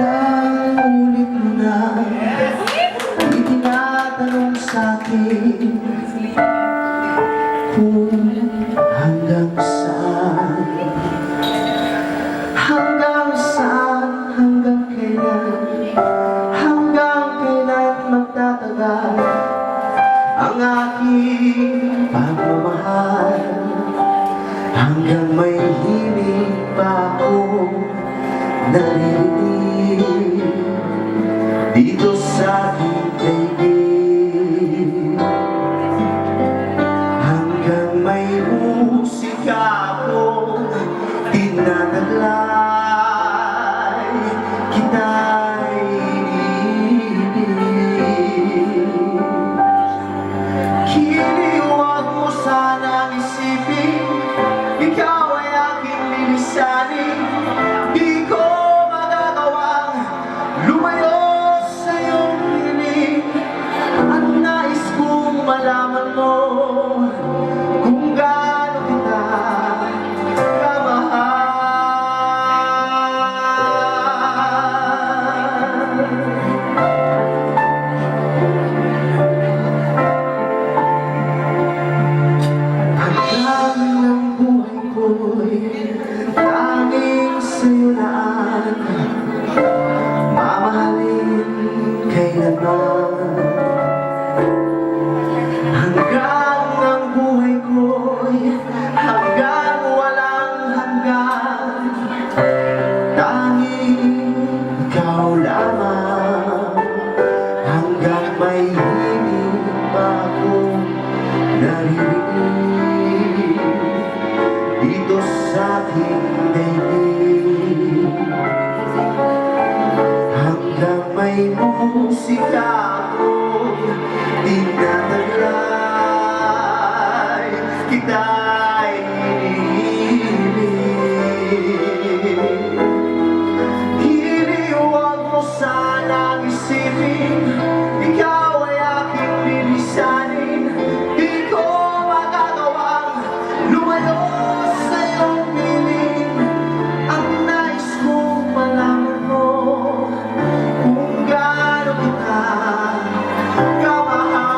Ilang ulit mo na itinatanong sa'kin kung hanggang saan, hanggang kailan magtatagal ang aking pagmamahal, hanggang may himig pa akong naririnig dito sa aking daigdig, hanggang may musika akong tinataglay, kita'y iniibig. Kini, huwag mo sanang isipin, ikaw ay aking lilisanin. Di ko magagawang lumayo sa iyong piling. At nais kong malaman mo kung gaano kita kamahal. Hanggang ng buhay ko'y tanging sa'yo na mamahalin kailanman. Hanggang ng buhay ko'y hanggang walang hanggan, tanging ikaw lamang. Hanggang may himig pa akong naririnig dito sa aking daigdig, hanggang may musika akong tinataglay, kita'y iniibig. Hindi, huwag mo sanang isipin, ikaw ay aking lilisanin. Di ko magagawang lumayo sa iyong piling. Ang nais kong malaman mo kung gaano kita kamahal.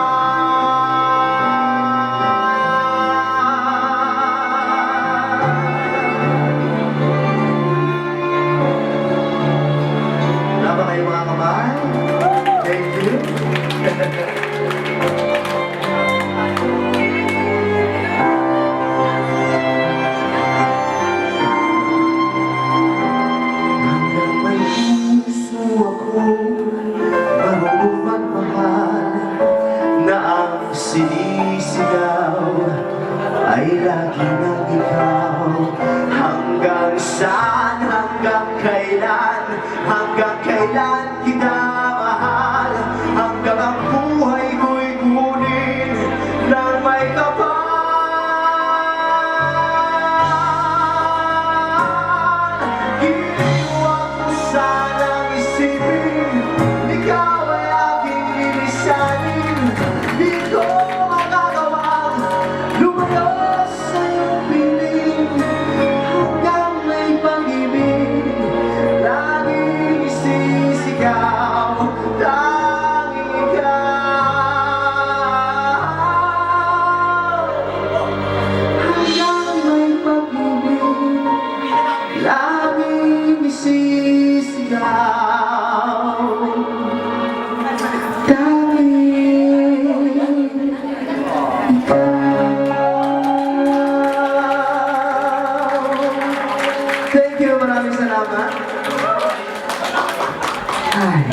Wala ba kayo mga kamahal? Thank you. Hanggang may puso akong marunong magmahal, na ang sinisigaw ay lagi ng ikaw. Hanggang saan, hanggang kailan kita mahal, hanggang ang buhay ko'y kunin ng may kapal. Hindi, huwag mo sanang isipin, ikaw ay aking lilisanin. Di ko magagawang lumayo sa iyong piling. Hanggang may pag-ibig laging isisigaw, tanging ikaw. Hanggang may pag-ibig laging isisigaw, tanging ikaw. Thank you, maraming salamat. Ay.